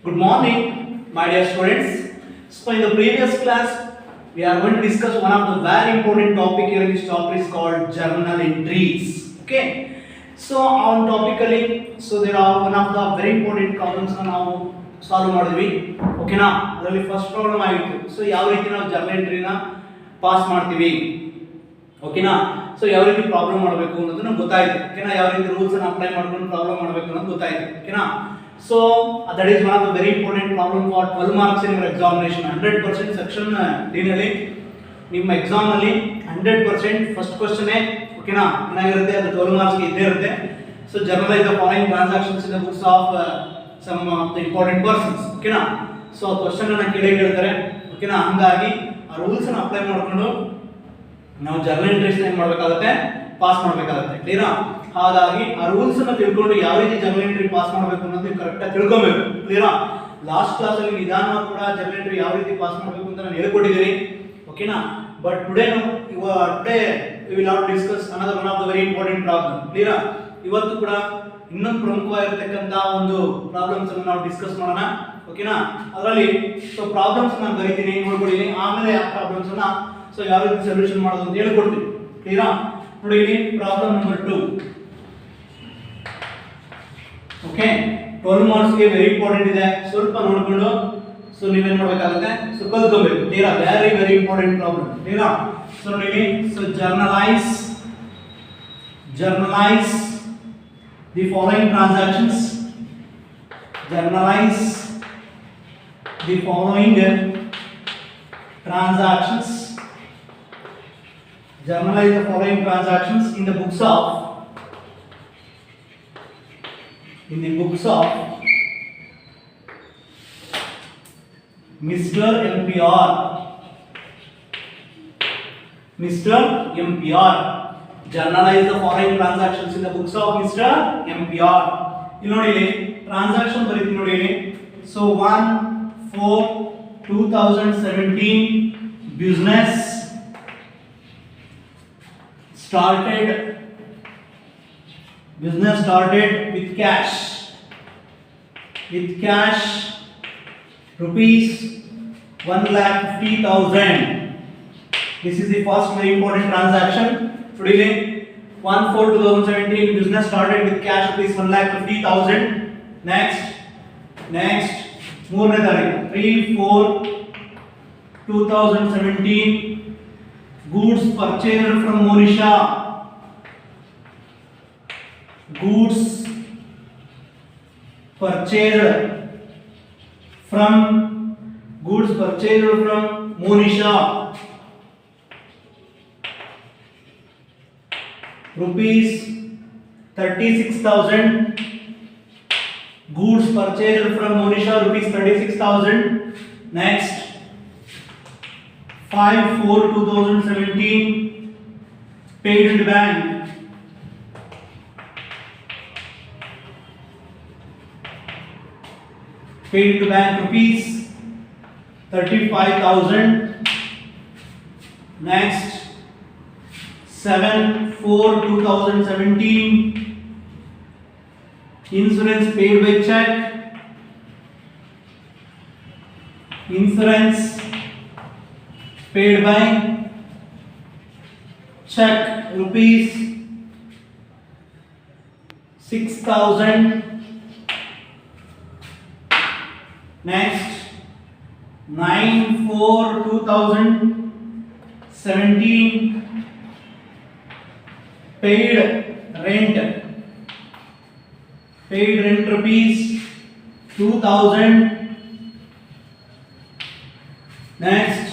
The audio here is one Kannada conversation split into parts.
Good morning, my dear students. So in the previous class, we are going to discuss one of the very important topic here in this topic is called journal entries. Okay. So on topically, so there are one of the very important problems ನಾವು ಸಾಲ್ವ್ ಮಾಡಿದ್ವಿ. ಓಕೆನಾ? ಅದರಲ್ಲಿ ಫಸ್ಟ್ ಪ್ರಾಬ್ಲಮ್ ಆಗಿತ್ತು. ಸೊ ಯಾವ ರೀತಿ ನಾವು ಜರ್ನಲ್ ಎಂಟ್ರಿನ ಪಾಸ್ ಮಾಡ್ತೀವಿ. ಓಕೆನಾ? ಸೊ ಯಾವ ರೀತಿ ಪ್ರಾಬ್ಲಮ್ ಮಾಡಬೇಕು ಅನ್ನೋದು ನಮಗೆ ಗೊತ್ತಾಯ್ತು. ಓಕೆನಾ? ಯಾವ ರೀತಿ ರೂಲ್ಸ್ ಅನ್ನು ಅಪ್ಲೈ ಮಾಡ್ಕೊಂಡು ಪ್ರಾಬ್ಲಮ್ ಮಾಡಬೇಕು ಅನ್ನೋದು ಗೊತ್ತಾಯ್ತು. ಓಕೆನಾ? So that is one of the very important problem for 12 marks in your examination. 100% section ನಲ್ಲಿ ನಿಮ್ಮ ಎಕ್ಸಾಮ್ ಅಲ್ಲಿ 100% ಫಸ್ಟ್ ಕ್ವೆಶ್ಚನ್ ಓಕೆನಾ ಏನಾಗಿರುತ್ತೆ ಅದು 12 ಮಾರ್ಕ್ಸ್ ಗೆ ಇದ್ದೇ ಇರುತ್ತೆ. So journalise the following transactions in the books of some of the important persons. ಓಕೆನಾ? ಸೊ ಆ ಕ್ವೆಶ್ಚನ್ ಅನ್ನು ಕೇಳೇ ಹೇಳ್ತಾರೆ. ಓಕೆನಾ? ಹಂಗಾಗಿ ಆ ರೂಲ್ಸ್ ಅನ್ನು ಅಪ್ಲೈ ಮಾಡ್ಕೊಂಡು ನಾವು ಜರ್ನಲ್ ಎಂಟ್ರೀಸ್ ಏನು ಮಾಡಬೇಕಾಗುತ್ತೆ, ಪಾಸ್ ಮಾಡಬೇಕಾಗುತ್ತೆ. ಕ್ಲಿಯರಾ? ಹಾಗಾಗಿ ಆ ರೂಲ್ಸ್ ಅನ್ನು ತಿಳ್ಕೊಂಡು ಯಾವ ರೀತಿ ಜರ್ನಲ್ ಎಂಟ್ರಿ ಪಾಸ್ ಮಾಡಬೇಕು ಅನ್ನೋದು ನೀವು ಕರೆಕ್ಟ್ ಆಗಿ ತಿಳ್ಕೊಬೇಕು. ಕ್ಲಿಯರಾ? ಲಾಸ್ಟ್ ಕ್ಲಾಸ್ ಅಲ್ಲಿ ನಿಧಾನವಾಗಿ ಕೂಡ ಜರ್ನಲ್ ಎಂಟ್ರಿ ಯಾವ ರೀತಿ ಪಾಸ್ ಮಾಡಬೇಕು ಅಂತ ನಾನು ಹೇಳ್ಕೊಟ್ಟಿದ್ದೀನಿ. ಓಕೆನಾ? But today we will not discuss another one of the very important problem. ಕ್ಲಿಯರಾ? ಇವತ್ತು ಕೂಡ ಇನ್ನೊಂದು ಪ್ರಮುಖವಾಗಿರತಕ್ಕಂತ ಒಂದು ಪ್ರಾಬ್ಲಮ್ಸ್ ಅನ್ನು ನಾವು ಡಿಸ್ಕಸ್ ಮಾಡೋಣ. ಓಕೆನಾ? ಅದರಲ್ಲಿ ಸೊ ಪ್ರಾಬ್ಲಮ್ಸ್ ನಾನು ಬರೀತೀನಿ, ನೋಡ್ಕೊಳ್ಳಿ. ಆಮೇಲೆ ಆ ಪ್ರಾಬ್ಲಮ್ಸ್ ಅನ್ನ ಸೊ ಯಾವ ರೀತಿ ಸೊಲ್ಯೂಷನ್ ಮಾಡೋದು ಅಂತ ಹೇಳ್ಕೊಡ್ತೀನಿ. ಕ್ಲಿಯರಾ? ನೋಡಿ ಇಲ್ಲಿ ಪ್ರಾಬ್ಲಮ್ ನಂಬರ್ 2. ಓಕೆ, 12 ಮಾರ್ಕ್ಸ್ ಗೆ ವೆರಿ ಇಂಪಾರ್ಟೆಂಟ್ ಇದೆ. ಸ್ವಲ್ಪ ನೋಡಿಕೊಂಡು ಸೊ ನೀವೇನ್ ಮಾಡಬೇಕಾಗುತ್ತೆ, ಸೊ ಕಲ್ತ್ಕೋಬೇಕು. ಕ್ಲಿಯರಾ? Very very important problem. ಕ್ಲಿಯರಾ? ಸೊ ನೋಡಿ, so journalise the following transactions. Journalize the following transactions. Journalize the following transactions in the books of Mr. MPR. Journalize the following transactions in the books of Mr. MPR. ಇಲ್ಲಿ ನೋಡಿ, ಇಲ್ಲಿ ಟ್ರಾನ್ಸಾಕ್ಷನ್ ಬರೀತೀನಿ ನೋಡಿ ಇಲ್ಲಿ. So 1/4/2017 business started with cash rupees 1,50,000. This is the first very important transaction. Today 1/4/2017 business started with cash rupees 1,50,000. Next ಮೂರನೇ ತಾರೀಕು 3/4/2017 goods purchased from Monisha. Goods purchased from Monisha rupees 36,000. Goods purchased from Monisha rupees 36,000. Next 5/4/2017 paid in the bank. Paid to bank rupees 35,000. Next 7/4/2017 insurance paid by check. Insurance paid by check rupees 6,000. Next 9/4/2017 paid rent rupees 2,000. Next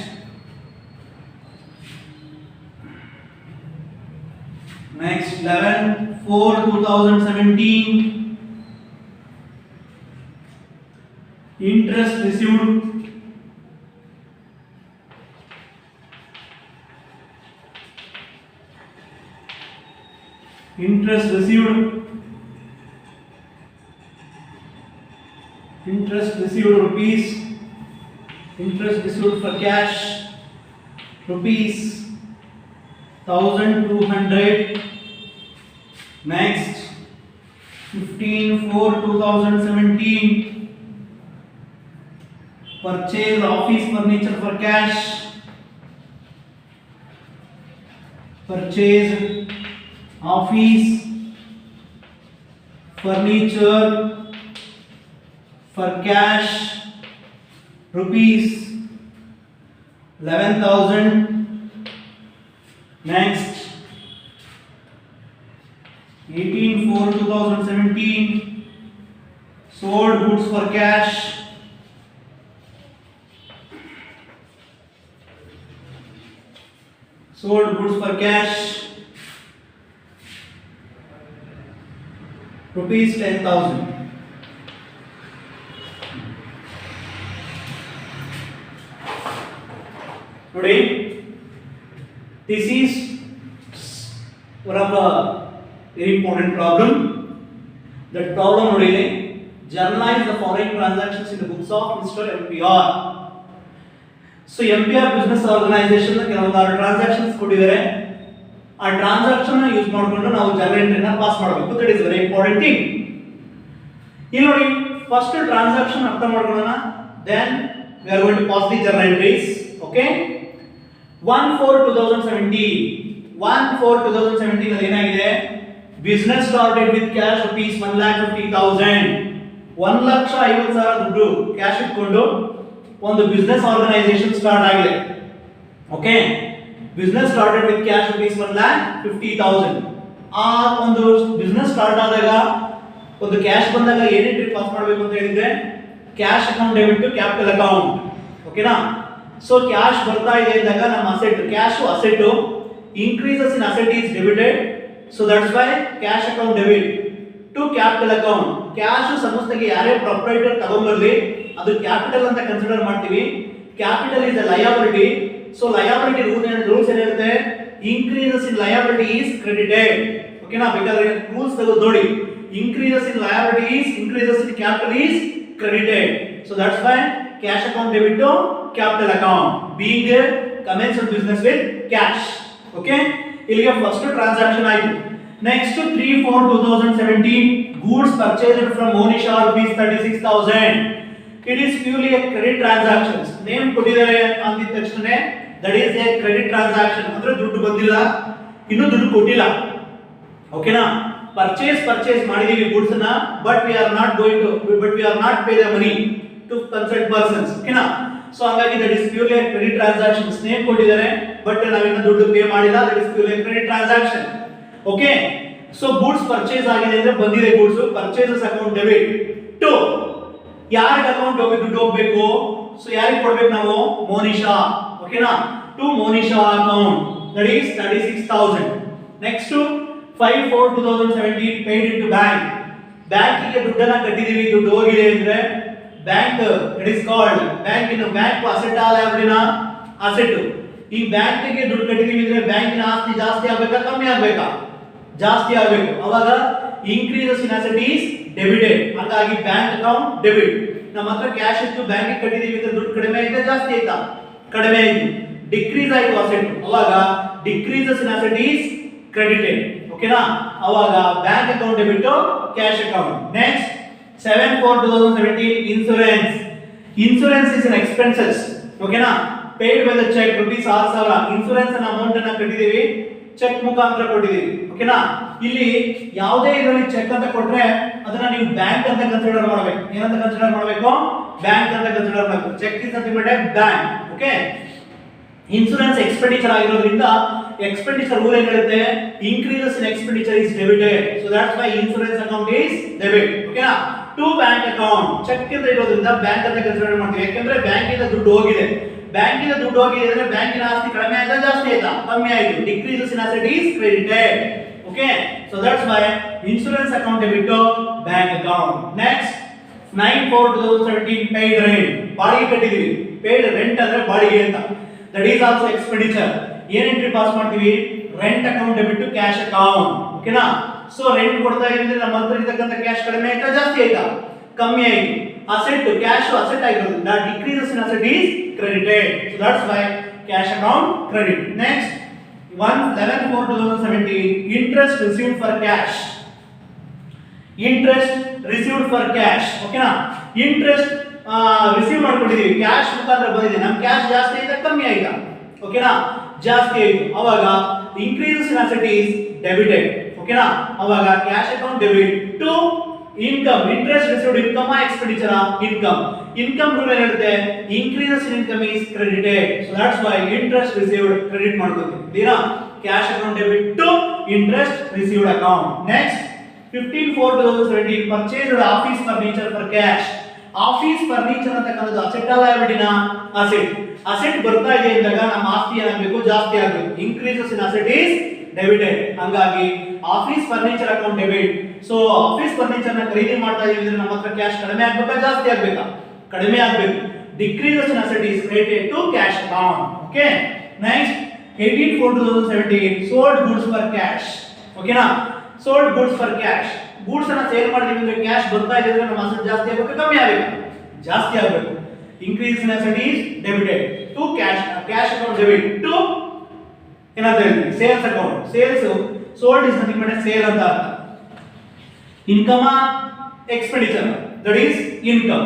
11/4/2017 interest received rupees interest received for cash rupees 1,200. Next 15/4/2017 purchase office furniture for cash, purchase office furniture for cash rupees 11,000. Next 18/4/2017 sold goods for cash, sold goods for cash rupees 10,000. Today this is one of the very important problem. That problem nodile journalize the foreign transactions in the books of Mr. MPR. So MPR business organization ನ ಕೆಲವೊಂದು ಟ್ರಾನ್ಸಾಕ್ಷನ್ಸ್ ಕೊಟ್ಟಿದ್ದಾರೆ. ಆ ಟ್ರಾನ್ಸಾಕ್ಷನ್ ನ ಯೂಸ್ ಮಾಡಿಕೊಂಡು ನಾವು ಜರ್ನಲ್ ಎಂಟ್ರಿನ ಪಾಸ್ ಮಾಡಬೇಕು. That is very important thing. ಇಲ್ಲಿ ನೋಡಿ ಫಸ್ಟ್ ಟ್ರಾನ್ಸಾಕ್ಷನ್ ಅರ್ಥ ಮಾಡ್ಕೊಳ್ಳೋಣ. Then we are going to pass the journal entries. Okay 1/4/2017 ಅಲ್ಲಿ ಏನಾಗಿದೆ? Business started with cash rupees 1,50,000 1,50,000 ದುಡ್ಡು ಕ್ಯಾಶ್ ಇಟ್ಕೊಂಡು ಒಂದು ಬಿಸ್ನೆಸ್ ಆರ್ಗನೈಸೇಷನ್ ಸ್ಟಾರ್ಟ್ ಆಗಿದೆ. Okay business started with cash rupees 1,50,000. ಆ ಒಂದು ಬಿಸ್ನೆಸ್ ಸ್ಟಾರ್ಟ್ ಆದಾಗ ಒಂದು ಕ್ಯಾಶ್ ಬಂದಾಗ ಏನ್ ಎಂಟ್ರಿ ಪಾಸ್ ಮಾಡಬೇಕು ಅಂತ ಹೇಳಿದ್ರೆ cash account debit to capital account. ಓಕೆನಾ? ಸೊ ಕ್ಯಾಶ್ ಬರ್ತಾ ಇದೆ ಅಂದಾಗ ನಮ್ಮ asset cash asset increases in asset is debited, so that's why cash account debit to capital account. Cash ಸಂಸ್ಥೆಗೆ ಯಾರೇ ಪ್ರೊಪ್ರೈಟರ್ ತಗೊಂಡ್ಬರ್ಲಿ ಅದು ಕ್ಯಾಪಿಟಲ್ ಅಂತ ಕನ್ಸಿಡರ್ ಮಾಡ್ತೀವಿ. Capital is a liability. So liability rules ಏನಿರುತ್ತೆ? increases in liability is credited. ಓಕೆನಾ? ಬೇಕಾದ್ರೆ ರೂಲ್ಸ್ ತೆಗೆದು ನೋಡಿ. increases in liability is increases in capital is credited. So that's why cash account debit to capital account being a commenced business with cash. Okay ಇಲ್ಲಿಗೆ ಫಸ್ಟ್ ಟ್ರಾನ್ಸಾಕ್ಷನ್ ಆಯಿತು. Next 3/4/2017 goods purchased from Monisha rupees 36,000. It is purely A credit transactions. Name ಕೊಟ್ಟಿದ್ದಾರೆ ಅಂದಿದ ತಕ್ಷಣ that is A credit transaction. ಅಂದ್ರೆ ದುಡ್ಡು ಬಂದಿಲ್ಲ, ಇನ್ನೂ ದುಡ್ಡು ಕೊಟ್ಟಿಲ್ಲ. ಓಕೆನಾ? ಪರ್ಚೇಸ್ ಮಾಡಿದೀವಿ ಗೂಡ್ಸ್ ನ, but we are not pay the money to concerned persons. ಓಕೆನಾ? ಸೊ ಹಾಗಾಗಿ that is purely credit transactions. Name ಕೊಟ್ಟಿದ್ದಾರೆ ಬಟ್ ನಾವಿನ್ನ ದುಡ್ಡು ಪೇ ಮಾಡಿಲ್ಲ. That is purely credit transaction. Okay so goods purchase ಆಗಿದೆ ಅಂದ್ರೆ ಬಂದಿದೆ goods. Purchases account debit to ಯಾರಿಗೆ ಅಕೌಂಟ್ ದುಡ್ಡು ಹೋಗಬೇಕು? ಸೊ ಯಾರಿಗೆ ಕೊಡ್ಬೇಕು ನಾವು? ಮೋನಿಶಾ. ಓಕೆನಾ? To Monisha account that is 36,000. Next 5/4/2017 paid into bank. ಬ್ಯಾಂಕಿಗೆ ದುಡ್ಡನ್ನ ಕಟ್ಟಿದೀವಿ, ದುಡ್ಡು ಹೋಗಿದೆ ಅಂದ್ರೆ bank it is called bank asset ಆ ಲಯಬಿಲಿಟಿನ ಅಸೆಟ್. ಈ ಬ್ಯಾಂಕಿಗೆ ದುಡ್ಡು ಕಟ್ಟಿದೀವಿ ಅಂದ್ರೆ ಬ್ಯಾಂಕಿನ ಆಸ್ತಿ ಜಾಸ್ತಿ ಆಗಬೇಕಾ ಕಮ್ಮಿ ಆಗಬೇಕಾ? ಜಾಸ್ತಿ ಆಗಬೇಕು. ಅವಾಗ increases in asset is debited. ಹಾಗಾಗಿ ಬ್ಯಾಂಕ್ ಅಕೌಂಟ್ ಡೆಬಿಟ್. ನಮ್ಮ ಹತ್ರ ಕ್ಯಾಶ್ ಇತ್ತು, ಬ್ಯಾಂಕಿಗೆ ಕಟ್ಟಿದೀವಿ ಅಂದ್ರೆ ದುಡ್ಡು ಕಡಿಮೆ ಆಯ್ತಾ ಜಾಸ್ತಿ ಆಯ್ತಾ? ಕಡಿಮೆ ಆಯ್ತು. ಡಿಕ್ರೀಸ್ ಆಯ್ತು ಅಸೆಟ್. ಅವಾಗ decreases in asset is credited. ಓಕೆನಾ? ಅವಾಗ bank account debit to cash account. Next 7/4/2017 insurance. Insurance is an expenses. ಓಕೆನಾ? Paid by the cheque rupees 6,000. Insurance ಅನ್ನ ಅಮೌಂಟ್ ಅನ್ನ ಕಟ್ಟಿದೀವಿ, ಚೆಕ್ ಮುಖಾಂತರ ಕೊಟ್ಟಿದೀವಿ. ಓಕೆನಾ? ಇಲ್ಲಿ ಯಾವುದೇ ಇದರಲ್ಲಿ ಚೆಕ್ ಅಂತ ಕೊಟ್ರೆ ಅದನ್ನ ನೀವು ಬ್ಯಾಂಕ್ ಅಂತ ಕನ್ಸಿಡರ್ ಮಾಡಬೇಕು. ಏನಂತ ಕನ್ಸಿಡರ್ ಮಾಡಬೇಕು? ಬ್ಯಾಂಕ್ ಅಂತ ಕನ್ಸಿಡರ್ ಮಾಡಬೇಕು. Cheque is nothing but a bank. Okay insurance expenditure ಆಗಿರೋದ್ರಿಂದ ಎಕ್ಸ್ಪೆಂಡಿಚರ್ ರೂಲ್ ಏನು ಹೇಳುತ್ತೆ? increases in expenditure is debited. So that's why insurance account is debit. ಓಕೆನಾ? ಟು ಬ್ಯಾಂಕ್ ಅಕೌಂಟ್ ಚೆಕ್ ಅಂತ ಇರೋದ್ರಿಂದ ಬ್ಯಾಂಕ್ ಅಂತ ಕನ್ಸಿಡರ್ ಮಾಡ್ತೀವಿ. ಯಾಕಂದ್ರೆ ಬ್ಯಾಂಕಿಂದ ದುಡ್ಡು ಹೋಗಿದೆ. ಬ್ಯಾಂಕಿನ ದುಡ್ಡು ಹೋಗಿದೆ ಅಂದ್ರೆ ಬ್ಯಾಂಕಿನ ಆಸ್ತಿ ಕಡಿಮೆ ಆಯ್ತಾ ಜಾಸ್ತಿ ಆಯ್ತಾ? ಕಮ್ಮಿ ಆಯ್ತು. decreases in asset is credited. Okay, so that's why insurance account debit to bank account. Next 9/4/2017 paid rent. ಬಾಡಿಗೆ ಕಟ್ಟಿದೀವಿ. paid rent ಅಂದ್ರೆ ಬಾಡಿಗೆ ಅಂತ. that is also expenditure. ಏನ್ ಎಂಟ್ರಿ ಪಾಸ್ ಮಾಡ್ತೀವಿ? Rent account debit to cash account. ಓಕೆನಾ? ಸೊ ರೆಂಟ್ ಕೊಡ್ತಾ ಇದ್ರೆ ನಮ್ಮ ಹತ್ರ ಇರತಕ್ಕಂತ ಕ್ಯಾಶ್ ಕಡಿಮೆ ಆಯ್ತಾ ಜಾಸ್ತಿ ಆಯ್ತಾ? ಕಮ್ಮಿ ಆಯ್ತು. ಅಸೆಟ್ ಕ್ಯಾಶ್ ಅಸೆಟ್ ಆಗಿರೋದ್ರಿಂದ decreases in asset is credited. So that's why cash account credit. Next 11/4/2017 interest received for cash. Interest received for cash. ಓಕೆನಾ? interest received ಮಾಡ್ಕೊಂಡಿದೀವಿ, ಕ್ಯಾಶ್ ಮುಖಾಂತರ ಬಂದಿದೆ, ನಮ್ ಕ್ಯಾಶ್ ಜಾಸ್ತಿ ಆಯ್ತಾ ಕಮ್ಮಿ ಆಯ್ತಾ? ಓಕೆನಾ, ಜಾಸ್ತಿ ಆಯ್ತು. ಅವಾಗ increases in asset is debited. ಓಕೆನಾ, ಅವಾಗ cash account debit to income, interest received income expenditure income. Income rule ಏನು ಹೇಳುತ್ತೆ? increases in income is credited, so that's why interest received credit ಮಾಡ್ಕೊತೀವಿ. ಇದೀನಾ, cash account debit to interest received account. Next 15/4/2017 purchased office furniture for cash. Office furniture ಅಂತಕ್ಕಂಥದ್ದು ಅಸೆಟ್ ಅಲ್ಲ ಲಯಬಿಲಿಟಿನ? ಅಸೆಟ್. ಅಸೆಟ್ ಬರ್ತಾ ಇದೆ ಅಂದಾಗ ನಮ್ಮ ಆಸ್ತಿ ಏನಾಗಬೇಕು? ಜಾಸ್ತಿ ಆಗಬೇಕು. increases in asset is debited. ಹಂಗಾಗಿ office furniture account debit. So office furniture ನ ಖರೀದಿ ಮಾಡ್ತಾ ಇದೀವಿ ಅಂದ್ರೆ ನಮ್ಮ ಹತ್ರ ಕ್ಯಾಶ್ ಕಡಿಮೆ ಆಗ್ಬೇಕಾ ಜಾಸ್ತಿ ಆಗ್ಬೇಕಾ? ಕಡಿಮೆ ಆಗ್ಬೇಕು. decreases in asset is credited to cash account. Okay, next 18/4/2017 sold goods for cash. ಓಕೆನಾ, sold goods for cash. Goods ಅನ್ನ ಸೇಲ್ ಮಾಡಿದೀವಿ ಅಂದ್ರೆ ಕ್ಯಾಶ್ ಬರ್ತಾ ಇದೆ ಅಂದ್ರೆ ನಮ್ಮ ಅಸೆಟ್ ಜಾಸ್ತಿ ಆಗಬೇಕು ಕಮ್ಮಿ ಆಗಬೇಕು? ಜಾಸ್ತಿ ಆಗಬೇಕು. increase in asset is debited to cash account debit to ಏನಂತ ಹೇಳ್ತೀವಿ? Sales account. Sales sold is nothing but a sale ಅಂತ ಅರ್ಥ. Income expenditure, that is income.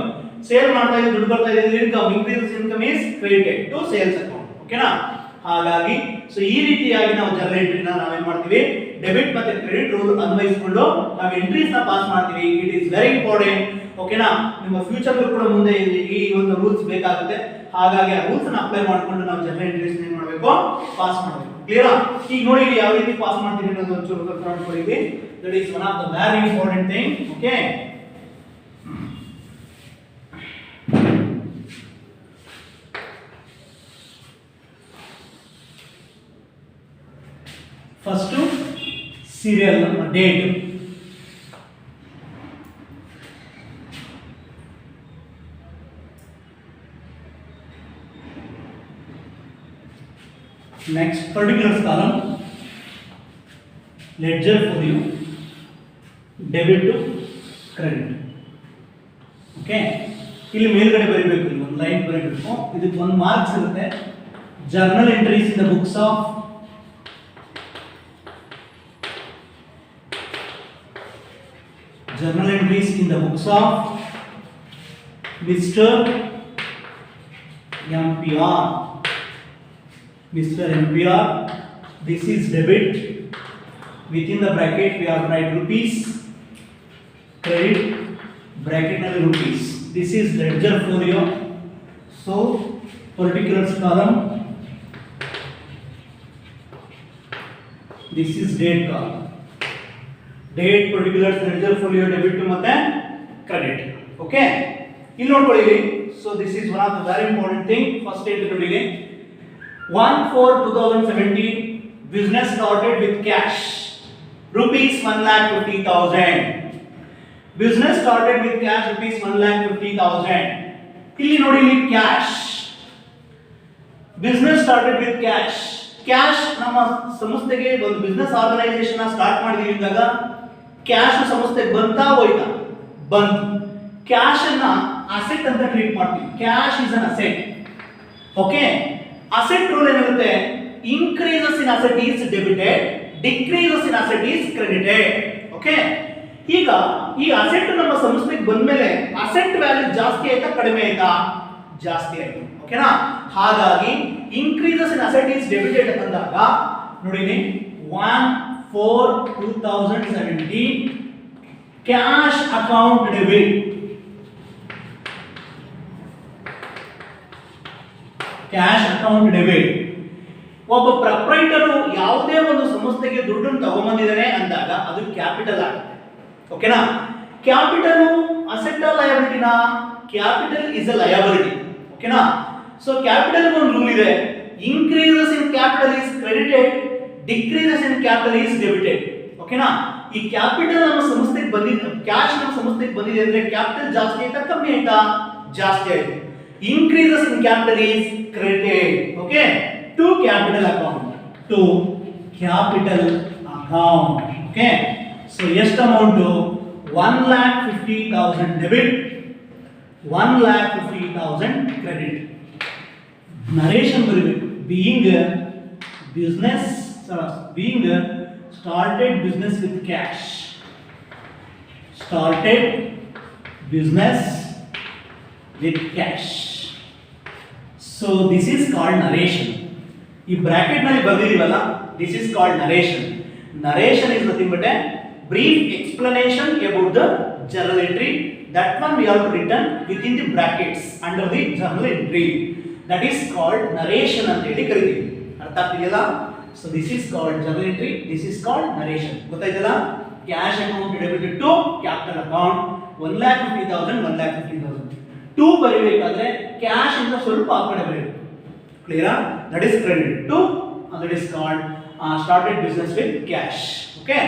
Sale ಮಾಡ್ತಾ ಇದ್ದೀವಿ, ದುಡ್ಡು ಬರ್ತಾ ಇದೆ, income. increases income is credited to sales account. ಓಕೆನಾ, ಹಾಗಾಗಿ ಸೊ ಈ ರೀತಿಯಾಗಿ ನಾವು ಜರ್ನಲ್ ಎಂಟ್ರಿನ ನಾವೇನ್ ಮಾಡ್ತೀವಿ? ಡೆಬಿಟ್ ಮತ್ತೆ ಕ್ರೆಡಿಟ್ ರೂಲ್ ಅನ್ವಯಿಸಿಕೊಂಡು ನಾವು ಎಂಟ್ರೀಸ್ ನ ಪಾಸ್ ಮಾಡ್ತೀವಿ. It is very important. ಓಕೆನಾ, ನಿಮ್ಮ ಫ್ಯೂಚರ್ ಕೂಡ ಮುಂದೆ ಈ ಒಂದು ರೂಲ್ಸ್ ಬೇಕಾಗುತ್ತೆ. ಹಾಗಾಗಿ ಆ ರೂಲ್ಸ್ ಅನ್ನು ಅಪ್ಲೈ ಮಾಡಿಕೊಂಡು ನಾವು ಜರ್ನಲ್ ಎಂಟ್ರೀಸ್ ಏನ್ ಮಾಡಬೇಕು? ಪಾಸ್ ಮಾಡಬೇಕು. ಕ್ಲಿಯರಾ? ಈಗ ನೋಡಿ ಇಲ್ಲಿ ಯಾವ ರೀತಿ ಪಾಸ್ ಮಾಡ್ತೀವಿ ಅನ್ನೋದು ಒಂಚೂರು ನೋಡ್ಕೊಳ್ಳಿ. That is one of the very important thing. Okay, first serial date, next particulars column, ledger for you, debit to credit. Okay, ಇಲ್ಲಿ ಮೇಲ್ಗಡೆ ಬರೀಬೇಕು, ಇಲ್ಲಿ ಒಂದು ಲೈನ್ ಬರೀಬೇಕು, ಇದಕ್ಕೆ ಒಂದು ಮಾರ್ಕ್ಸ್ ಇರುತ್ತೆ. Journal entries in the books of journal entries in the books of Mr. MPR. Mr. MPR, this is debit. Within the bracket we have write rupees, credit, bracket nalli rupees. This is ledger folio. So particulars column, this is date column. Date, particulars, ledger folio, debit ಮತ್ತೆ ಕ್ರೆಡಿಟ್. ಓಕೆ, ಇಲ್ಲಿ ನೋಡ್ಕೊಳ್ಳಿ. So this is one of the very important thing. First entry ನೋಡಿ, 1/4/2017 business started with cash rupees 1,50,000. Business started with cash rupees 1,50,000. ಇಲ್ಲಿ ನೋಡಿ, ಇಲ್ಲಿ cash, business started with cash. Cash ನಮ್ಮ ಸಂಸ್ಥೆಗೆ ಒಂದು ಬಿಸ್ನೆಸ್ ಆರ್ಗನೈಸೇಷನ್ ಸ್ಟಾರ್ಟ್ ಮಾಡಿದೀವಿ ಅಂದಾಗ ಕ್ಯಾಶ್ ಸಂಸ್ಥೆಗೆ ಬಂತಾ ಹೋಯ್ತಾ? ಬಂತು. ಕ್ಯಾಶ್ ಅನ್ನ ಅಸೆಟ್ ಅಂತ ಟ್ರೀಟ್ ಮಾಡ್ತೀವಿ. Cash is an asset. Okay, asset rule ಏನಿರುತ್ತೆ? increases in asset is debited, decreases in asset is credited. Okay, ಈಗ ಈ ಅಸೆಟ್ ನಮ್ಮ ಸಂಸ್ಥೆಗೆ ಬಂದ್ಮೇಲೆ ಅಸೆಟ್ ವ್ಯಾಲ್ಯೂ ಜಾಸ್ತಿ ಆಯ್ತಾ ಕಡಿಮೆ ಆಯ್ತಾ? ಜಾಸ್ತಿ ಆಯ್ತು. ಓಕೆನಾ, ಹಾಗಾಗಿ increases in asset is debited ಅಂದಾಗ ನೋಡಿ, 1/4/2017 cash account debit, cash account debit. ಒಬ್ಬ ಪ್ರೊಪ್ರೈಟರ್ ಯಾವುದೇ ಒಂದು ಸಂಸ್ಥೆಗೆ ದುಡ್ಡನ್ನು ತಗೊಂಡ್ಬಂದಿದ್ದಾನೆ ಅಂದಾಗ ಅದು ಕ್ಯಾಪಿಟಲ್ ಆಗುತ್ತೆ. ಓಕೆನಾ, ಕ್ಯಾಪಿಟಲ್ ಅಸೆಟ್ ಲಯಬಿಲಿಟಿನ? Capital is a liability. ಓಕೆನಾ, ಸೊ ಕ್ಯಾಪಿಟಲ್ ಒಂದು ರೂಲ್ ಇದೆ, increases in capital is credited, decreases in capital is debited. ಓಕೆನಾ, ಈ ಕ್ಯಾಪಿಟಲ್ ನಮ್ಮ ಸಂಸ್ಥೆಗೆ ಬಂದಿದೆ, ಕ್ಯಾಶ್ ನಮ್ಮ ಸಂಸ್ಥೆಗೆ ಬಂದಿದೆ ಅಂದ್ರೆ ಕ್ಯಾಪಿಟಲ್ ಜಾಸ್ತಿ ಆಯ್ತಾ ಕಮ್ಮಿ ಆಯ್ತಾ? ಜಾಸ್ತಿ ಆಯ್ತು. increases in capital is credited. Okay, to capital account, to capital account. Okay, so ಎಷ್ಟು ಅಮೌಂಟ್? 1,50,000 debit, 1,50,000 credit. ನರೇಶನ್ ಬರಬೇಕು. being started business with cash, started business with cash. So this is called narration. ಈ ಬ್ರಾಕೆಟ್ ನಲ್ಲಿ ಬರೆದಿದೀವಲ್ಲ, this is called narration. Narration is nothing but a brief explanation about the journal entry. That one we have to written within the brackets under the journal entry. That is called narration ಅಂತ ಹೇಳಿ ಕರೀತೀವಿ. ಅರ್ಥ ಆಗ್ತಿದೆಯಲ್ಲ? So this is called journal entry. This is called narration. ಗೊತ್ತಾಯ್ತಲ್ಲ? Cash account debited to capital account 1,50,000 1,50,000. 2 ಬರೀಬೇಕಾದ್ರೆ cash ಇಂದ ಸ್ವಲ್ಪ ಆ ಕಡೆ ಬರೀಬೇಕು. Clear? That is credit to that is called started business with cash. Okay.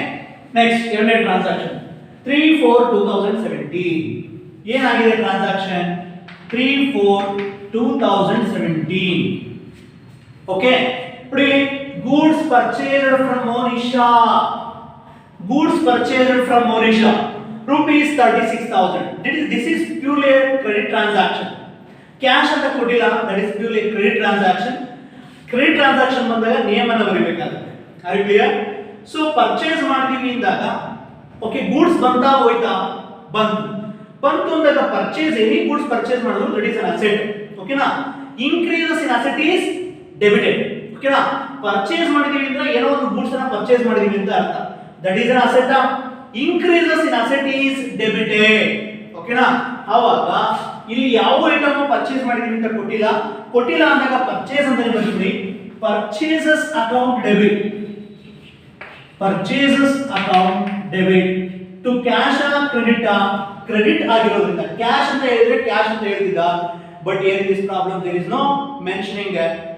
Next, ಎರಡನೇ ಟ್ರಾನ್ಸಾಕ್ಷನ್ 3/4/2017. ಏನಾಗಿದೆ ಟ್ರಾನ್ಸಾಕ್ಷನ್? 3/4/2017. ಓಕೆ, ನೋಡಿ, goods purchased from Monisha. Goods purchased from Monisha rupees 36,000. This is purely a credit transaction. Cash ಅಂತ ಕೊಟ್ಟಿಲ್ಲ, that is purely credit transaction. Credit transaction ಬಂದಾಗ ನಿಯಮನ ಬರೀಬೇಕಾಗುತ್ತೆ. Are you clear? So purchase ಮಾಡಿದೀವಿ ಅಂದಾಗ ಓಕೆ, ಗೂಡ್ಸ್ ಬಂತಾ ಹೋಯ್ತಾ? ಬಂತು ಅಂದಾಗ ಪರ್ಚೇಸ್, ಎನಿ ಗೂಡ್ಸ್ ಪರ್ಚೇಸ್ ಮಾಡೋದು ದಟ್ ಇಸ್ ಅನ್ ಅಸೆಟ್. ಓಕೆನಾ? Increases in asset is debited. ಓಕೆನಾ? ಪರ್ಚೇಸ್ ಮಾಡಿದೀವಿ ಅಂದ್ರೆ ಏನೋ ಒಂದು ಗೂಡ್ಸ್ ಅನ್ನ ಪರ್ಚೇಸ್ ಮಾಡಿದೀವಿ ಅಂತ ಅರ್ಥ. That is an asset. Increases in asset is debited. ಓಕೆನಾ? ಆವಾಗ ಇಲ್ಲಿ ಯಾವ ಐಟಮ್ ಪರ್ಚೇಸ್ ಮಾಡಿದೀವಿ ಅಂತ ಕೊಟ್ಟಿಲ್ಲ ಅಂದಾಗ ಪರ್ಚೇಸ್ ಅಂತ ಬರ್ತೀವಿ. Purchases account debit. Purchases account debit to cash ಆ ಕ್ರೆಡಿಟ್ ಆ? ಕ್ರೆಡಿಟ್ ಆಗಿರೋದ್ರಿಂದ ಕ್ಯಾಶ್ ಅಂತ ಹೇಳಿದ್ರೆ ಕ್ಯಾಶ್ ಅಂತ ಹೇಳ್ತಿದ್ದ, but here in this problem there is no mentioning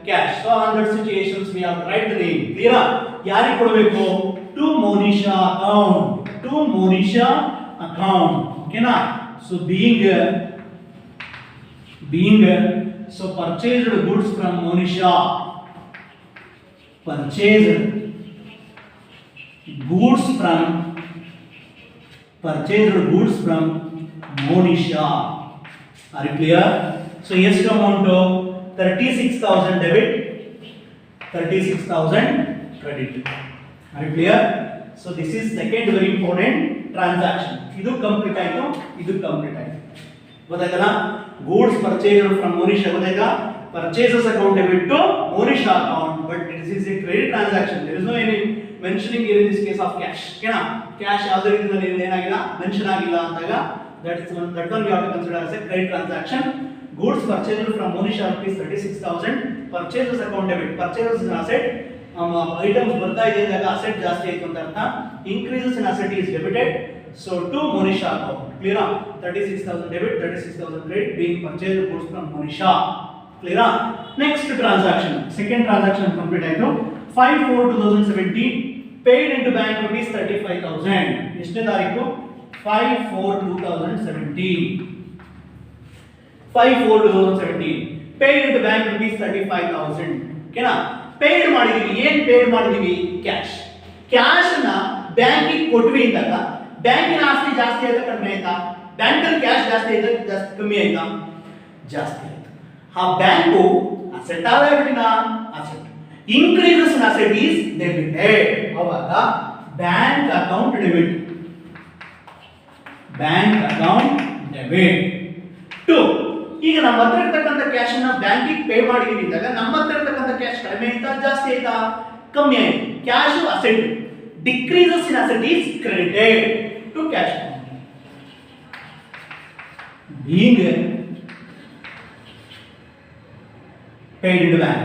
cash. So under situations we have to write the name. Clear? ಯಾರಿಗೆ ಕೊಡಬೇಕು? to Monisha account. to Monisha account. ಓಕೆನಾ? so being so purchased goods from Monisha. Purchased goods from Monisha. Are you clear? So ಎಷ್ಟು amount? 36,000 debit, 36,000 credit. Are you clear? So this is second very important transaction. ಇದು ಕಂಪ್ಲೀಟ್ ಆಯ್ತು, ಇದು ಕಂಪ್ಲೀಟ್ ಆಯ್ತು. ಗೊತ್ತಾಯ್ತಲ್ಲ? goods purchased from Monisha ಗೊತ್ತಾಯ್ತಾ? purchases account debit to Monisha account, but this is a credit transaction. There is no any mentioning here in this case of cash. ಓಕೆನಾ? ಕ್ಯಾಶ್ ಯಾವುದೇ ರೀತಿಯಲ್ಲಿ ಏನಾಗಿಲ್ಲ, ಮೆನ್ಷನ್ ಆಗಿಲ್ಲ ಅಂದಾಗ that one we have to consider as a credit transaction. Goods purchased from Monisha rupees 36,000. Purchases account debit. Purchases is an asset. Items ಬರ್ತಾ ಇದೆ ಅಂದಾಗ asset ಜಾಸ್ತಿ ಆಯ್ತು ಅಂತ ಅರ್ಥ. Increases in asset is debited. So to Monisha account. Clear? 36,000 debit, 36,000 credit being purchased goods from Monisha. Clear? Next transaction. Second transaction complete ಆಯ್ತು. 5/4/2017 paid into bank rupees 35,000. ಎಷ್ಟನೇ ತಾರೀಕು? 5/4/2017. 5/4/2017 paid into bank rupees 35,000. ಓಕೆನಾ? ಪೇಡ್ ಮಾಡಿದೀವಿ. ಏನ್ ಪೇಡ್ ಮಾಡಿದೀವಿ? ಕ್ಯಾಶ್. ಕ್ಯಾಶ್ ನ ಬ್ಯಾಂಕಿಗೆ ಕೊಟ್ವಿ ಅಂದಾಗ ಬ್ಯಾಂಕಿನ ಆಸ್ತಿ ಜಾಸ್ತಿ ಆಯ್ತಾ ಕಡಿಮೆ ಆಯ್ತಾ? ಬ್ಯಾಂಕಲ್ಲಿ ಕ್ಯಾಶ್ ಜಾಸ್ತಿ ಆಯ್ತಾ ಕಮ್ಮಿ ಆಯ್ತಾ? ಜಾಸ್ತಿ ಆಯ್ತು. ಆ ಬ್ಯಾಂಕು ಅಸೆಟ್ ಆದಾಯನ asset. Increases in asset is debited. ಅವಾಗ bank account debit. Bank account debit to. ಈಗ ನಮ್ಮ ಹತ್ರ ಇರ್ತಕ್ಕಂಥ ಕ್ಯಾಶ್ ಅನ್ನ ಬ್ಯಾಂಕಿಗೆ ಪೇ ಮಾಡಿದೀವಿ ಅಂದಾಗ ನಮ್ಮ ಹತ್ರ ಇರ್ತಕ್ಕಂಥ ಕ್ಯಾಶ್ ಕಡಿಮೆ ಆಯ್ತಾ ಜಾಸ್ತಿ ಆಯ್ತಾ? ಕಮ್ಮಿ ಆಯ್ತು. Cash asset. Decreases in asset is credited to cash account. being paid into bank.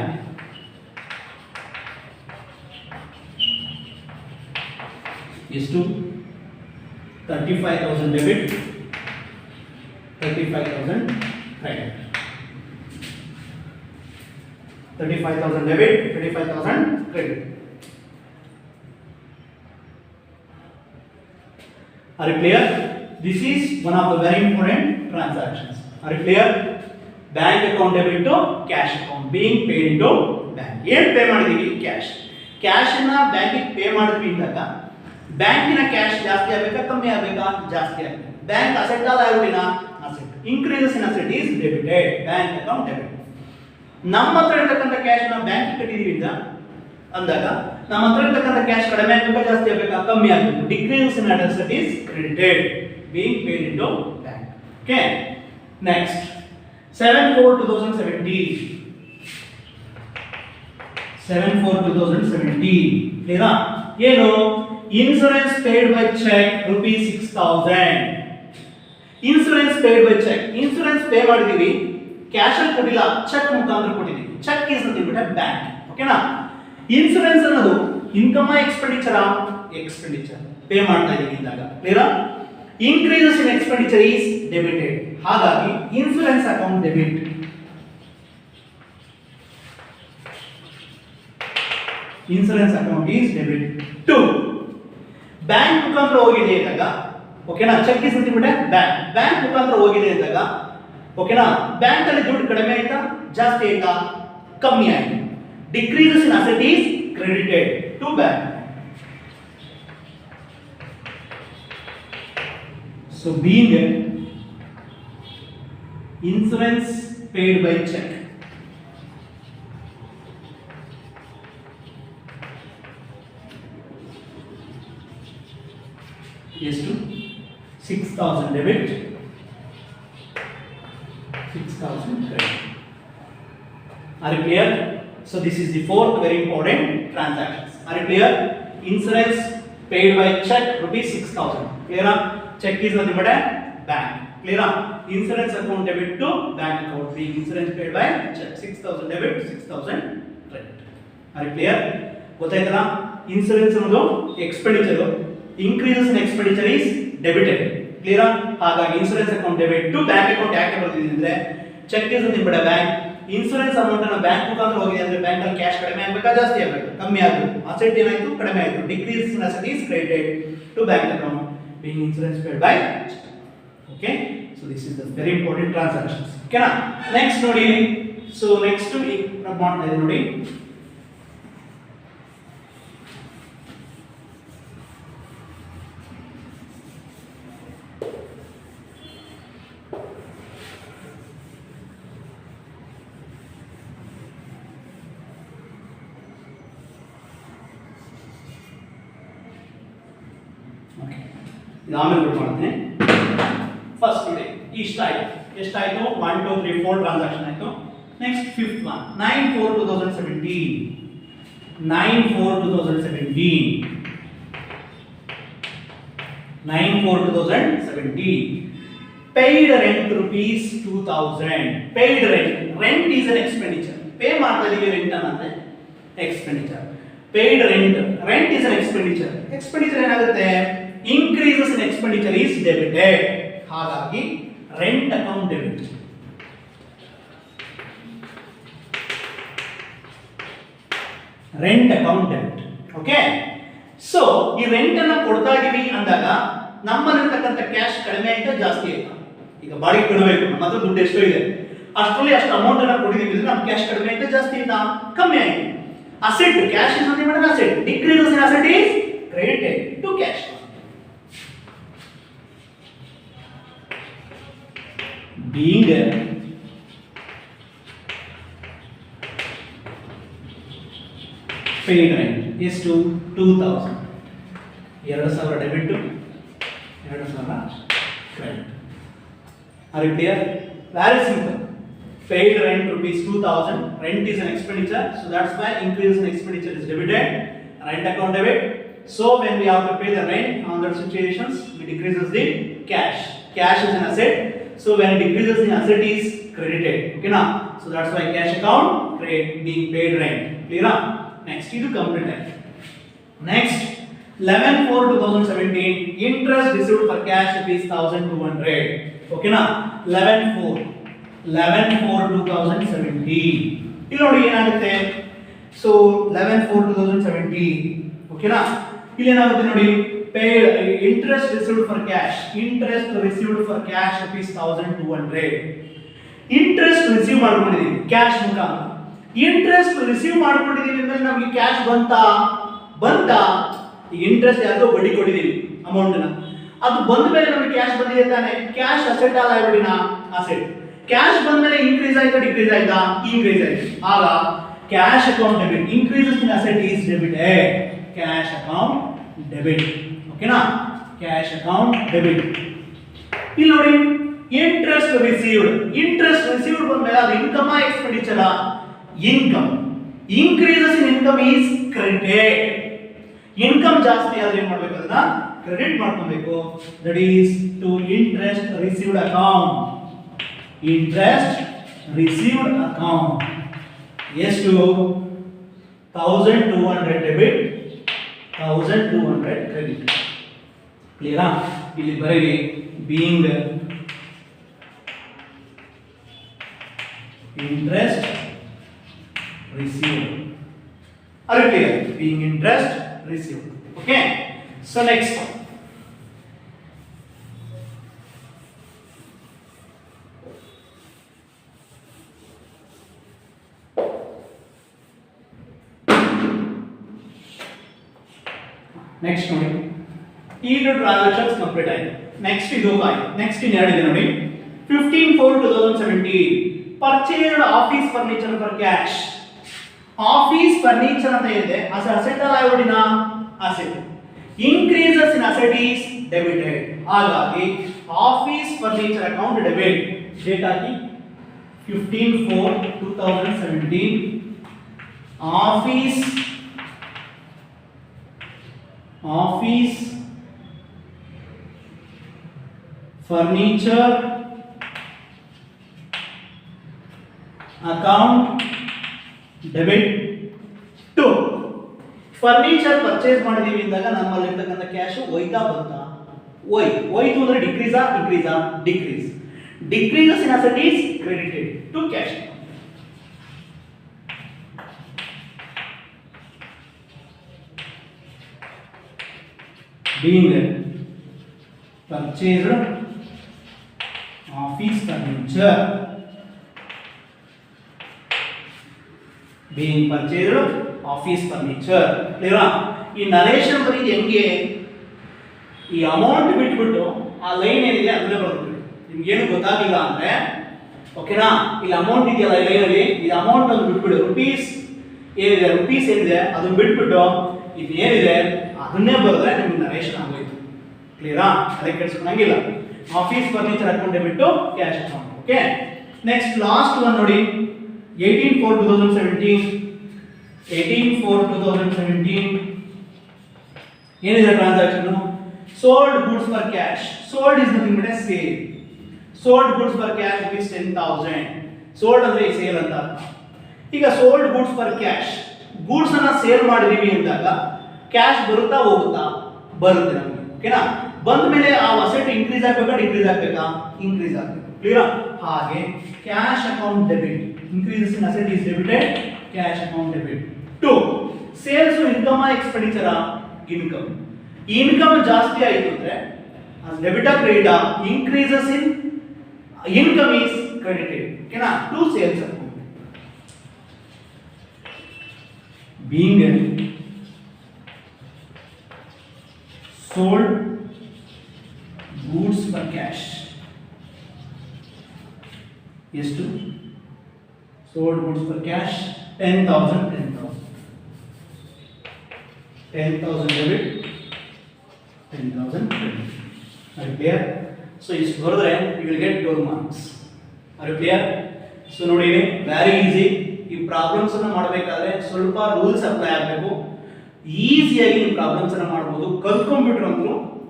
is to 35,000 debit, 35,000 credit. 35,000 debit, 35,000 credit. Are you clear? This is one of the very important transactions. Are you clear? Bank account debit to cash account being paid into bank. ಏನು ಪೇ ಮಾಡಿದೀವಿ? ಕ್ಯಾಶ್. ಕ್ಯಾಶ್ ಅನ್ನ ಬ್ಯಾಂಕಿಗೆ ಪೇ ಮಾಡಿದ್ವಿ ಅಂದಾಗ ಬ್ಯಾಂಕಿನ ಕ್ಯಾಶ್ ಜಾಸ್ತಿ ಆಗಬೇಕಾ ಕಮ್ಮಿ ಆಗಬೇಕಾ? ಜಾಸ್ತಿ ಆಗಬೇಕು. ಬ್ಯಾಂಕ್ ಅಸೆಟ್ ಆದಾಯವಿನ asset. Increases in asset is debited. Bank account debit. ನಮ್ಮ ಹತ್ರ ಇರತಕ್ಕಂಥ ಕ್ಯಾಶ್ ನ ಬ್ಯಾಂಕ್ ಕಟ್ಟಿದೀವಿ ಅಂದಾಗ ನಮ್ಮ ಹತ್ರ ಇರತಕ್ಕಂಥ ಕ್ಯಾಶ್ ಕಡಿಮೆ ಆಗಬೇಕಾ ಜಾಸ್ತಿ ಆಗಬೇಕಾ? ಕಮ್ಮಿ ಆಗಬೇಕು. Decreases in asset is credited being paid into bank. Okay. Next, 7/4/2017 ಕ್ಲಿಯರಾ ಏನು insurance paid by cheque ₹6000 insurance paid by cheque insurance pay ಮಾಡಿದೀವಿ ಕ್ಯಾಶ್ ಅಲ್ಲಿ ಕೊಟ್ಟಿಲ್ಲ ಚೆಕ್ ಮುಖಾಂತರ ಕೊಟ್ಟಿದ್ದೀವಿ cheque is nothing but bank ಓಕೆನಾ ಇನ್ಶೂರೆನ್ಸ್ ಅನ್ನೋದು ಇನ್ಕಮ್ ಎಕ್ಸ್ಪೆಂಡಿಚರ್ ಪೇ ಮಾಡ್ತಾ ಇದೀವಿ ಇದ್ದಾಗ ಕ್ಲಿಯರಾ increases in expenditure is debited ಹಾಗಾಗಿ insurance account debit insurance account is debit to bank ಮುಖಾಂತರ ಹೋಗಿದೆ ಅಂದಾಗ ಓಕೆನಾ cheque is nothing but bank ಮುಖಾಂತರ ಹೋಗಿದೆ ಅಂದಾಗ ಓಕೆನಾ ಬ್ಯಾಂಕ್ ಅಲ್ಲಿ ದುಡ್ಡು ಕಡಿಮೆ ಆಯ್ತಾ ಜಾಸ್ತಿ ಆಯ್ತಾ ಕಮ್ಮಿ ಆಯ್ತು decreases in asset is credited to bank so being insurance paid by check is to 6000 debit 6000 credit are you clear so this is the fourth very important transactions are you clear insurance paid by check ₹6000 clear check is nothing but a bank clear insurance account debit to bank account being insurance paid by check 6000 debit 6000 credit are you clear ಗೊತ್ತಾಯ್ತಲ್ಲ ಇನ್ಶೂರೆನ್ಸ್ ಅನ್ನೋದು expenditure increases in expenditure is debited clear ಹಾಗಾಗಿ insurance account debit to bank account ಯಾಕೆ ಬರ್ತಿದೆ ಅಂದ್ರೆ cheque is nothing but a bank insurance amount ಅನ್ನು ಬ್ಯಾಂಕ್ ಮುಖಾಂತರ ಹೋಗಿದೆ ಅಂದ್ರೆ ಬ್ಯಾಂಕ್ ಅಲ್ಲಿ ಕ್ಯಾಶ್ ಕಡಿಮೆ ಆಗಬೇಕಾ ಜಾಸ್ತಿ ಆಗಬೇಕು ಕಮ್ಮಿ ಆಗಬೇಕು ಅಸೆಟ್ ಏನಾಯ್ತು ಕಡಿಮೆ ಆಯ್ತು decrease in asset is credited to bank account being insurance paid by check. Okay, so this is the very important transactions okay na next nodi so next to ಮಾಡ್ತಾ ಇದೆ ನೋಡಿ ಇದು ಆಮೇಲೆ ಬಿಟ್ಟು ಮಾಡ್ತೀನಿ ಫಸ್ಟ್ ನೋಡಿ ಇಷ್ಟಾಯ್ತು ಎಷ್ಟಾಯ್ತು 1 2 3 4 ಟ್ರಾನ್ಸಾಕ್ಷನ್ ಆಯ್ತು next fifth one 9/4/2017 9/4/2017 paid rent ₹2000 paid rent is an expenditure pay ಮಾಡ್ತಾ ಇದೀವಿ rent ಅನ್ನಂತೆ expenditure paid rent is an expenditure ಏನಾಗುತ್ತೆ increases in expenditure is debited ಹಾಗಾಗಿ rent account debit okay so ಈ ರೆಂಟ್ ಅನ್ನ ಕೊಡ್ತಾ ಇದೀವಿ ಅಂದಾಗ ನಮ್ಮಲ್ಲಿರ್ತಕ್ಕಂಥ ಕ್ಯಾಶ್ ಕಡಿಮೆ ಆಯ್ತಾ ಜಾಸ್ತಿ ಆಯ್ತಾ ಈಗ ಬಾಡಿಗೆ ಕೊಡಬೇಕು ನಮ್ಮ ಹತ್ರ ದುಡ್ಡು ಎಷ್ಟು ಇದೆ ಅಷ್ಟರಲ್ಲಿ ಅಷ್ಟು ಅಮೌಂಟ್ ಅನ್ನ ಕೊಡಿದೀವಿ ಅಂದ್ರೆ ನಮ್ಮ ಕ್ಯಾಶ್ ಕಡಿಮೆ ಆಯ್ತಾ ಜಾಸ್ತಿ ಆಯ್ತಾ ಕಮ್ಮಿ ಆಯ್ತು asset cash is nothing but an asset decreases in asset is credited to cash being paid rent is to 2000 2000 debit to 2000 credit are you clear very simple paid rent ₹2000 rent is an expenditure so that's why increase in expenditure is debited rent account debit so when we have to pay the rent on that situations we decreases the cash is an asset so when it decreases in asset is credited okay na so that's why cash account being paid rent clear next is complete rent next 11/4/2017 interest received for cash ₹1200 okay na 11/4/2017 ಇಲ್ಲಿ ನೋಡಿ ಏನಾಗುತ್ತೆ ಸೊ 11/4/2017 ಓಕೆ ನಾ ಇಲ್ಲಿ ಏನಾಗುತ್ತೆ ನೋಡಿ paid interest received for cash ₹1200 interest receive ಮಾಡ್ಕೊಂಡಿದೀವಿ cash ಮುಖಾಂತರ ಇಂಟ್ರೆಸ್ಟ್ ರಿಸೀವ್ ಮಾಡ್ಕೊಂಡಿದೀವಿ ಅಂದ್ರೆ ನಮಗೆ ಕ್ಯಾಶ್ ಬಂತಾ ಈಗ ಇಂಟ್ರೆಸ್ಟ್ ಯಾವ್ದೋ ಬಡ್ಡಿ ಕೊಟ್ಟಿದೀವಿ ಅಮೌಂಟ್ ನ ಅದು ಬಂದ ಮೇಲೆ ನಮಗೆ ಕ್ಯಾಶ್ ಬಂದಿದೆ ತಾನೆ ಕ್ಯಾಶ್ ಅಸೆಟ್ ಅಲ್ಲ ಬಿಡಿನ ಅಸೆಟ್ ಕ್ಯಾಶ್ ಬಂದ ಮೇಲೆ ಇನ್ಕ್ರೀಸ್ ಆಯ್ತಾ ಡಿಕ್ರೀಸ್ ಆಯ್ತಾ ಇನ್ಕ್ರೀಸ್ ಆಯ್ತು ಆಗ cash account debit increases in asset is debited cash account debit ಓಕೆನಾ ಕ್ಯಾಶ್ ಅಕೌಂಟ್ ಡೆಬಿಟ್ ಇಲ್ಲಿ ನೋಡಿ ಇಂಟ್ರೆಸ್ಟ್ ರಿಸೀವ್ಡ್ ಬಂದ್ಮೇಲೆ ಅದು income expenditure income increases in income is credited income ಜಾಸ್ತಿ ಆದ್ರೆ ಏನ್ ಮಾಡ್ಬೇಕು ಅದನ್ನ ಕ್ರೆಡಿಟ್ ಮಾಡ್ಕೊಬೇಕು that is to interest received account ಎಷ್ಟು 1200 ಡೆಬಿಟ್ 1200 ಕ್ರೆಡಿಟ್ ಕ್ಲಿಯರಾ ಇಲ್ಲಿ ಬರೀರಿ being interest received. Are you clear? Being interest received. Okay. So next. Next ನೋಡಿ ಈಗ ಟ್ರಾನ್ಸಾಕ್ಷನ್ಸ್ ಕಂಪ್ಲೀಟ್ ಆಗಿದೆ ನೆಕ್ಸ್ಟ್ ಇದು ಆಯ್ತು ನೆಕ್ಸ್ಟ್ ಇನ್ ಹೇಳಿದೆ ನೋಡಿ 15/4/2017 purchased office furniture for cash office furniture ಅಂತ ಇದೆ as asset liability ನ asset increases in asset is debited ಹಾಗಾಗಿ office furniture account debit date ಆಗಿ 15/4/2017 office furniture account debit to furniture purchase ಮಾಡಿದೀವಿ ಅಂದಾಗ ನಮ್ಮಲ್ಲಿ ಇರ್ತಕ್ಕಂಥ ಕ್ಯಾಶ್ ಹೋಯ್ತಾ ಬಂತಾ ಹೋಯ್ತು ಅಂದ್ರೆ ಡಿಕ್ರೀಸಾ decrease decreases in asset is credited to cash being purchased office furniture being purchased office furniture clear ಈ ನರೇಶನ್ ಬರೀದು ಹೆಂಗೆ ಈ ಅಮೌಂಟ್ ಬಿಟ್ಬಿಟ್ಟು ಆ ಲೈನ್ ಏನಿದೆ ಅದನ್ನೇ ಬರ್ತೀವಿ ನಿಮ್ಗೆ ಏನು ಗೊತ್ತಾಗಿಲ್ಲ ಅಂದ್ರೆ ಓಕೆನಾ ಇಲ್ಲಿ ಅಮೌಂಟ್ ಇದೆಯಲ್ಲ ಈ ಲೈನಲ್ಲಿ ಈ ಅಮೌಂಟ್ ಅನ್ನು ಬಿಟ್ಬಿಡು ರುಪೀಸ್ ಏನಿದೆ ಅದನ್ನ ಬಿಟ್ಬಿಟ್ಟು ಇದು ಏನಿದೆ ಅದನ್ನೇ ಬರೆದ್ರೆ ನಿಮ್ಗೆ ನರೇಶನ್ ಆಗೋಯ್ತು ಕ್ಲಿಯರಾ ಅದಕ್ಕೆ ಕೆಡಿಸ್ಕೊಂಡಂಗಿಲ್ಲ office furniture account debit to cash account okay next last one ನೋಡಿ 18/4/2017 ಏನಿದೆ transaction sold goods for cash sold is nothing but a sale sold goods for cash rupees 10,000 sold ಅಂದ್ರೆ ಸೇಲ್ ಅಂತ ಈಗ sold goods for cash goods ಅನ್ನ ಸೇಲ್ ಮಾಡಿದೀವಿ ಅಂದಾಗ ಕ್ಯಾಶ್ ಬರುತ್ತಾ ಹೋಗುತ್ತಾ ಬರುತ್ತೆ ನಮಗೆ ಓಕೆನಾ ಬಂದ ಮೇಲೆ ಆ ಅಸೆಟ್ ಇನ್ಕ್ರೀಸ್ ಆಗಬೇಕಾ ಡಿಕ್ರೀಸ್ ಆಗಬೇಕಾ ಇನ್ಕ್ರೀಸ್ ಆಗಬೇಕು ಕ್ಲಿಯರ್ ಹಾಗೆ cash account debit increases in asset is debited cash account debit 2 sales income expenditure income ಜಾಸ್ತಿ ಆಯಿತು ಅಂದ್ರೆ debit credit increases in income is credited ಓಕೆನಾ to sales account being sold goods for cash ಎಷ್ಟು sold goods for cash 10,000 debit 10,000 credit are you clear so is further you will get 12 marks are you clear so ನೋಡಿ very easy ಈ ಪ್ರಾಬ್ಲಮ್ಸ್ ಅನ್ನು ಮಾಡಬೇಕಾದ್ರೆ ಸ್ವಲ್ಪ ರೂಲ್ಸ್ ಅಪ್ಲೈ ಆಗಬೇಕು ಈಸಿಯಾಗಿ ಈ ಪ್ರಾಬ್ಲಮ್ಸ್ ಅನ್ನು ಮಾಡಬಹುದು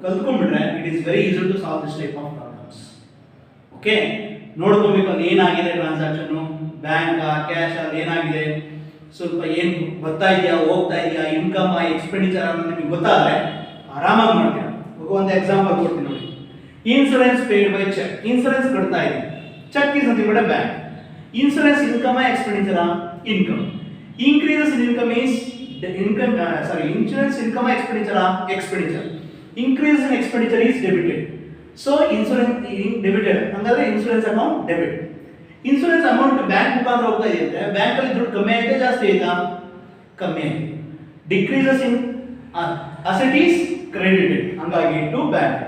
ಕಲ್ತ್ಕೊಂಡ್ಬಿಟ್ರೆ it is very easy to solve this type of problems okay ನೋಡ್ಕೋಬೇಕು ಅದು ಏನಾಗಿದೆ ಟ್ರಾನ್ಸಾಕ್ಷನ್ ಬ್ಯಾಂಕ್ ಕ್ಯಾಶ್ ಅಲ್ಲಿ ಏನಾಗಿದೆ ಸ್ವಲ್ಪ ಏನು ಬರ್ತಾ ಇದೆಯಾ ಹೋಗ್ತಾ ಇದೆಯಾ ಇನ್ಕಮ್ ಎಕ್ಸ್ಪೆಂಡಿಚರ್ ಅನ್ನೋದು ನಿಮಗೆ ಗೊತ್ತಾದ್ರೆ ಆರಾಮಾಗಿ ಮಾಡ್ತೀರಾ ಒಂದು ಎಕ್ಸಾಂಪಲ್ ಕೊಡ್ತೀನಿ ನೋಡಿ insurance paid by cheque insurance ಕಟ್ತಾ ಇದೆ cheque is nothing but a bank insurance income expenditure income increases in income is insurance income expenditure increase in expenditure is debited so insurance debited ಅಂದ್ರೆ insurance amount debit insurance amount bank ಮುಖಾಂತರ ಹೋಗ್ತಾ ಇದೆ ಅಂದ್ರೆ ಬ್ಯಾಂಕ್ ಅಲ್ಲಿ ದುಡ್ಡು ಕಮ್ಮಿ ಆಯ್ತಾ ಜಾಸ್ತಿ ಆಯ್ತಾ ಕಮ್ಮಿ ಆಯ್ತು decreases in asset is credited ಹಂಗಾಗಿ ಟು ಬ್ಯಾಂಕ್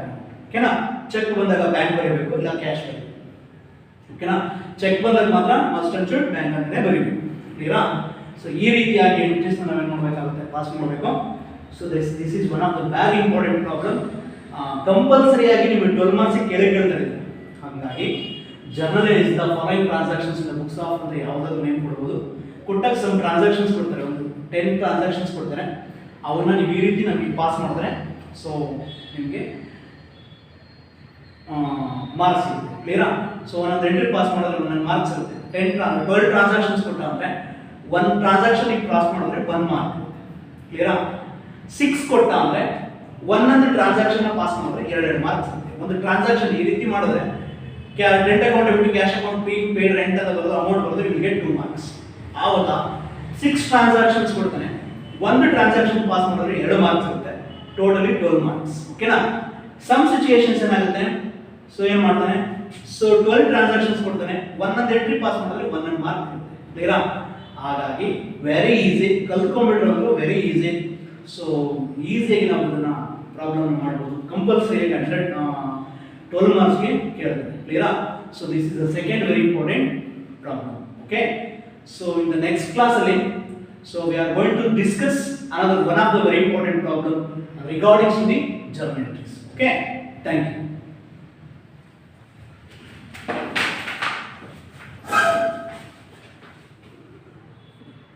ಓಕೆನಾ ಚೆಕ್ ಬಂದಾಗ ಬ್ಯಾಂಕ್ ಬರೀಬೇಕು ಇಲ್ಲ ಕ್ಯಾಶ್ ಬರೀಬೇಕು ಓಕೆನಾ ಚೆಕ್ ಬಂದಾಗ ಮಾತ್ರ ಮಸ್ಟ್ ಅಂಡ್ ಶುಡ್ ಬ್ಯಾಂಕ್ ಅಂತಾನೆ ಬರೀಬೇಕು ಕ್ಲಿಯರಾ ಸೊ ಈ ರೀತಿಯಾಗಿ ಎಂಟ್ರೀಸ್ ನಾವು ಏನು ಮಾಡಬೇಕಾಗುತ್ತೆ ಪಾಸ್ ಮಾಡಬೇಕು so this is one of the very important problem compulsory ಆಗಿ ನೀವು 12 ಮಾರ್ಕ್ಸ್ ಕೇಳ್ತಾರೆ ಹಾಗಾಗಿ ಹಾಗಾಗಿ journalise the following transactions in the books of ಅಂತ ಯಾವುದಾದ್ರು ನೇಮ್ ಕೊಡ್ಬೋದು. ಕೊಟ್ಟಾಗ ಸಮ್ ಟ್ರಾನ್ಸಾಕ್ಷನ್ಸ್ ಕೊಡ್ತಾರೆ, ಒಂದು 10 ಟ್ರಾನ್ಸಾಕ್ಷನ್ಸ್ ಕೊಡ್ತಾರೆ. ಅವನ್ನ ನೀವು ಈ ರೀತಿ ನಮಗೆ ಪಾಸ್ ಮಾಡಿದ್ರೆ ಸೊ ನಿಮಗೆ ಮಾರ್ಕ್ಸ್ ಸಿಗುತ್ತೆ. ಕ್ಲಿಯರಾ? ಸೊ ಒಂದೊಂದು ಎಂಟ್ರಿ ಪಾಸ್ ಮಾಡಿದ್ರೆ ಒಂದೊಂದು ಮಾರ್ಕ್ಸ್ ಇರುತ್ತೆ. 12 ಟ್ರಾನ್ಸಾಕ್ಷನ್ಸ್ ಕೊಟ್ಟ ಅಂದರೆ 1 ಟ್ರಾನ್ಸಾಕ್ಷನ್ ಈಗ ಪಾಸ್ ಮಾಡಿದ್ರೆ 1 ಮಾರ್ಕ್. ಕ್ಲಿಯರಾ? 6 ಕೊಟ್ಟ ಅಂದರೆ ಒಂದೊಂದು ಟ್ರಾನ್ಸಾಕ್ಷನ್ ಪಾಸ್ ಮಾಡಿದ್ರೆ 2 ಮಾರ್ಕ್ಸ್ ಇರುತ್ತೆ. ಒಂದು ಟ್ರಾನ್ಸಾಕ್ಷನ್ ಈ ರೀತಿ ಮಾಡಿದ್ರೆ ರೆಂಟ್ ಅಕೌಂಟ್ ಬಿಟ್ಟು ಕ್ಯಾಶ್ ಅಕೌಂಟ್ ಪೇಡ್ ರೆಂಟ್ ಅಂತ ಬರೋದು ಅಮೌಂಟ್ ಬರೋದು ವಿಲ್ ಗೆಟ್ 2 ಮಾರ್ಕ್ಸ್. ಆವಾಗ 6 ಟ್ರಾನ್ಸಾಕ್ಷನ್ಸ್ ಕೊಡ್ತಾನೆ, ಒಂದು ಟ್ರಾನ್ಸಾಕ್ಷನ್ ಪಾಸ್ ಮಾಡಿದ್ರೆ 2 ಮಾರ್ಕ್ಸ್ ಇರುತ್ತೆ. Totally 12 marks. ಓಕೆನಾ? ಸಮ್ ಸಿಚುಯೇಷನ್ಸ್ ಏನಾಗುತ್ತೆ, ಸೊ ಏನು ಮಾಡ್ತಾನೆ, ಸೊ 12 ಟ್ರಾನ್ಸಾಕ್ಷನ್ಸ್ ಕೊಡ್ತಾನೆ, ಒಂದೊಂದು ಎಂಟ್ರಿ ಪಾಸ್ ಮಾಡಿದ್ರೆ 1 ಮಾರ್ಕ್ ಇರುತ್ತೆ. ಕ್ಲಿಯರಾ? ಹಾಗಾಗಿ ವೆರಿ ಈಸಿ, ಕಲ್ತ್ಕೊಂಡ್ಬಿಟ್ರು ಅಂದ್ರೆ ವೆರಿ ಈಸಿ. ಸೊ ಈಸಿಯಾಗಿ ನಾವು ಇದನ್ನ ಪ್ರಾಬ್ಲಮ್ ಮಾಡ್ಬೋದು. ಕಂಪಲ್ಸರಿ 12 ಮಾರ್ಕ್ಸ್ಗೆ ಕೇಳ್ತಾರೆ. ಕ್ಲಿಯರಾ? So this is the second very important problem. Okay, so in the next class ಅಲ್ಲಿ so we are going to discuss another one of the very important problem regarding to the journal entries. Okay, thank you.